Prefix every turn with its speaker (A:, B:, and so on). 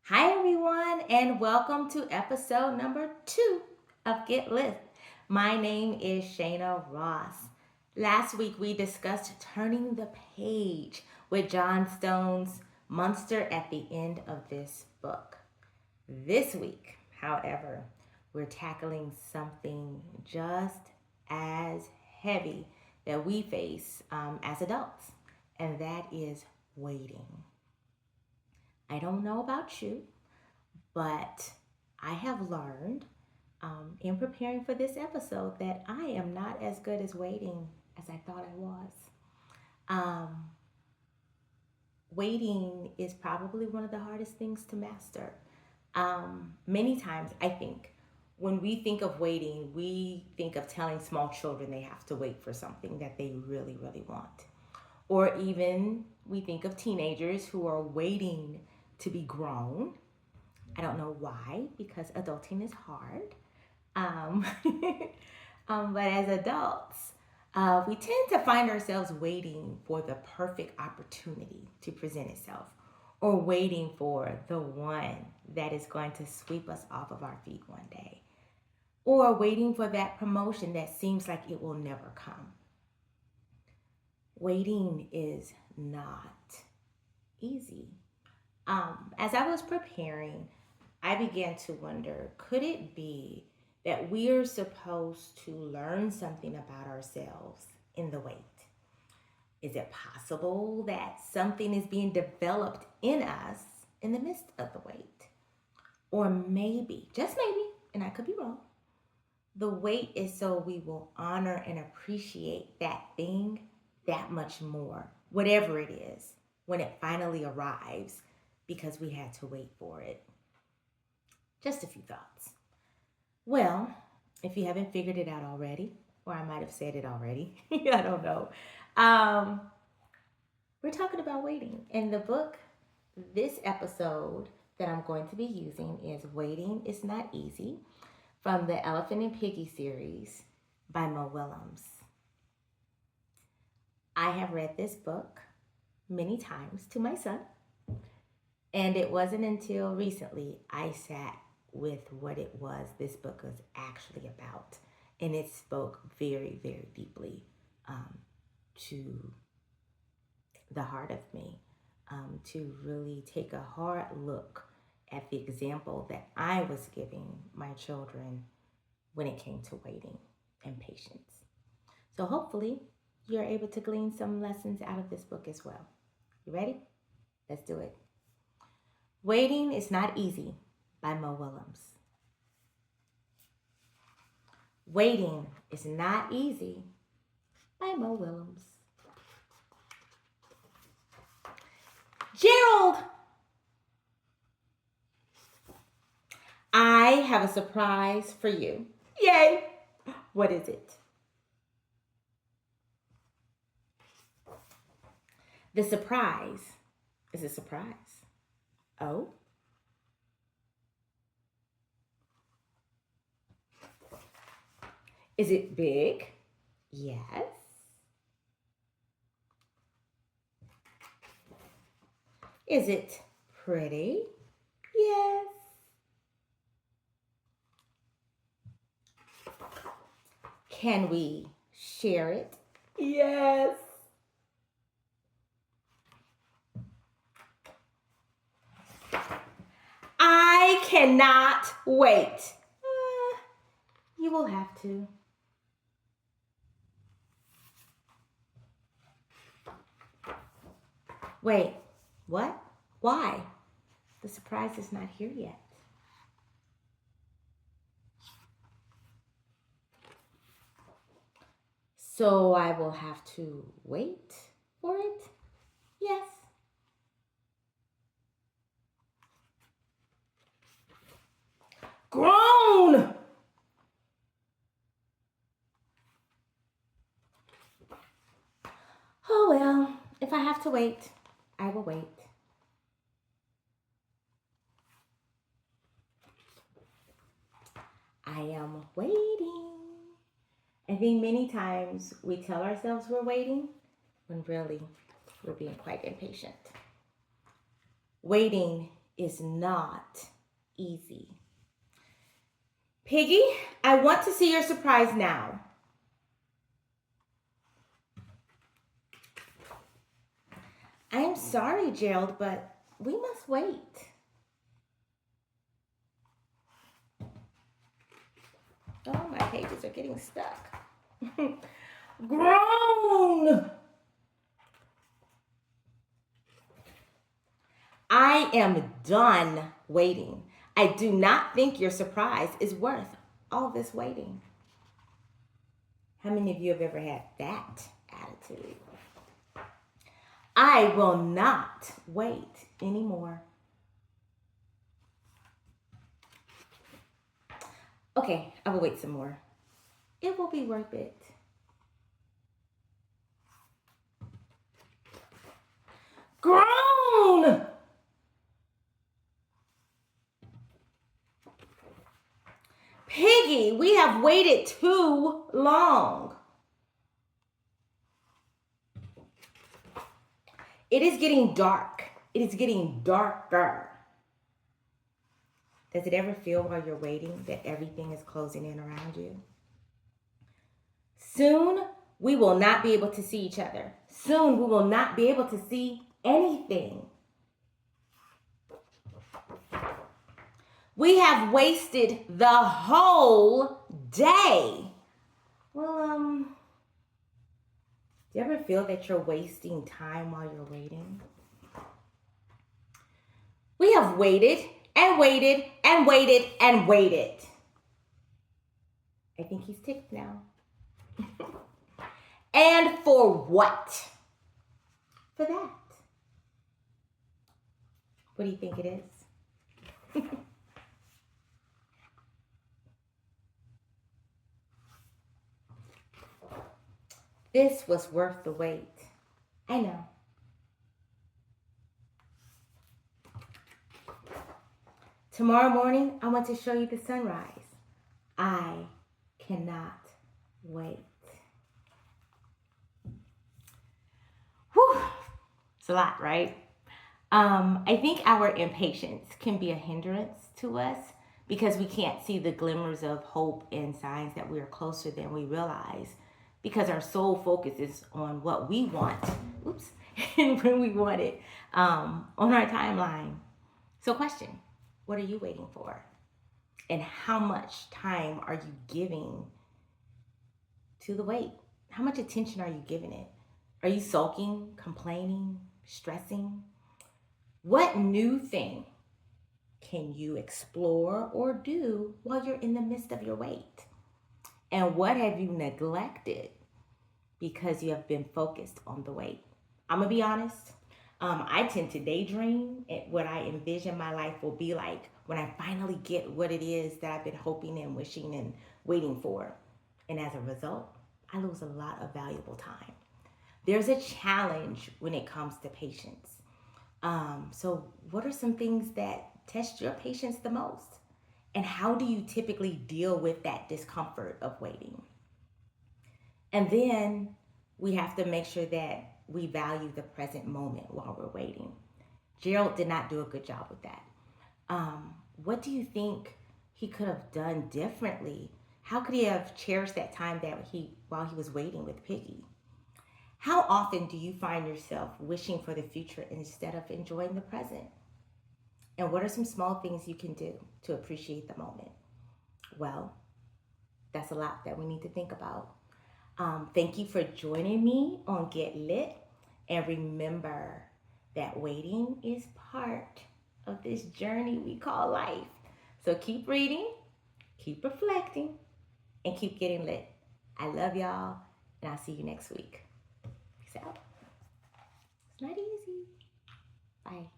A: Hi, everyone, and welcome to episode number 2 of Get Lit. My name is Shayna Ross. Last week we discussed turning the page with John Stone's monster at the end of this book. This week, however, we're tackling something just as heavy that we face as adults, and that is waiting. I don't know about you, but I have learned in preparing for this episode that I am not as good as waiting as I thought I was. Um, Waiting is probably one of the hardest things to master. Many times, I think, when we think of waiting, we think of telling small children they have to wait for something that they really, really want. Or even we think of teenagers who are waiting to be grown. I don't know why, because adulting is hard. Um, but as adults, we tend to find ourselves waiting for the perfect opportunity to present itself, or waiting for the one that is going to sweep us off of our feet one day, or waiting for that promotion that seems like it will never come. Waiting is not easy. As I was preparing, I began to wonder, could it be that we are supposed to learn something about ourselves in the wait? Is it possible that something is being developed in us in the midst of the wait? Or maybe, just maybe, and I could be wrong, the wait is so we will honor and appreciate that thing that much more, whatever it is, when it finally arrives, because we had to wait for it. Just a few thoughts. Well, if you haven't figured it out already, or I might have said it already, I don't know. Um, we're talking about waiting. In the book, this episode that I'm going to be using is Waiting is Not Easy from the Elephant and Piggie series by Mo Willems. I have read this book many times to my son, and it wasn't until recently I sat with what it was this book was actually about. And it spoke very, very deeply to the heart of me, to really take a hard look at the example that I was giving my children when it came to waiting and patience. So hopefully you're able to glean some lessons out of this book as well. You ready? Let's do it. Waiting is Not Easy by Mo Willems. Waiting is Not Easy by Mo Willems. Gerald, I have a surprise for you. Yay! What is it? The surprise is a surprise. Oh? Is it big? Yes. Is it pretty? Yes. Can we share it? Yes. I cannot wait. You will have to. Wait, what? Why? The surprise is not here yet. So I will have to wait for it? Yes. Grown! Oh well, if I have to wait, I will wait. I am waiting. I think many times we tell ourselves we're waiting when really we're being quite impatient. Waiting is not easy. Piggy, I want to see your surprise now. I am sorry, Gerald, but we must wait. Oh, my pages are getting stuck. Grown! I am done waiting. I do not think your surprise is worth all this waiting. How many of you have ever had that attitude? I will not wait anymore. Okay, I will wait some more. It will be worth it. Grown! Piggy, we have waited too long. It is getting dark. It is getting darker. Does it ever feel while you're waiting that everything is closing in around you? Soon, we will not be able to see each other. Soon, we will not be able to see anything. We have wasted the whole day. Well, do you ever feel that you're wasting time while you're waiting? We have waited and waited and waited and waited. I think he's ticked now. And for what? For that. What do you think it is? This was worth the wait. I know. Tomorrow morning, I want to show you the sunrise. I cannot wait. Whew. It's a lot, right? I think our impatience can be a hindrance to us because we can't see the glimmers of hope and signs that we are closer than we realize because our sole focus is on what we want. Oops. And when we want it on our timeline. So question, what are you waiting for? And how much time are you giving to the wait? How much attention are you giving it? Are you sulking, complaining, stressing? What new thing can you explore or do while you're in the midst of your wait? And what have you neglected because you have been focused on the wait? I'm going to be honest. I tend to daydream at what I envision my life will be like when I finally get what it is that I've been hoping and wishing and waiting for. And as a result, I lose a lot of valuable time. There's a challenge when it comes to patience. So what are some things that test your patience the most? And how do you typically deal with that discomfort of waiting? And then we have to make sure that we value the present moment while we're waiting. Gerald did not do a good job with that. What do you think he could have done differently? How could he have cherished that time while he was waiting with Piggy? How often do you find yourself wishing for the future instead of enjoying the present? And what are some small things you can do to appreciate the moment? Well, that's a lot that we need to think about. Thank you for joining me on Get Lit. And remember that waiting is part of this journey we call life. So keep reading, keep reflecting, and keep getting lit. I love y'all, and I'll see you next week. Peace out. It's not easy. Bye.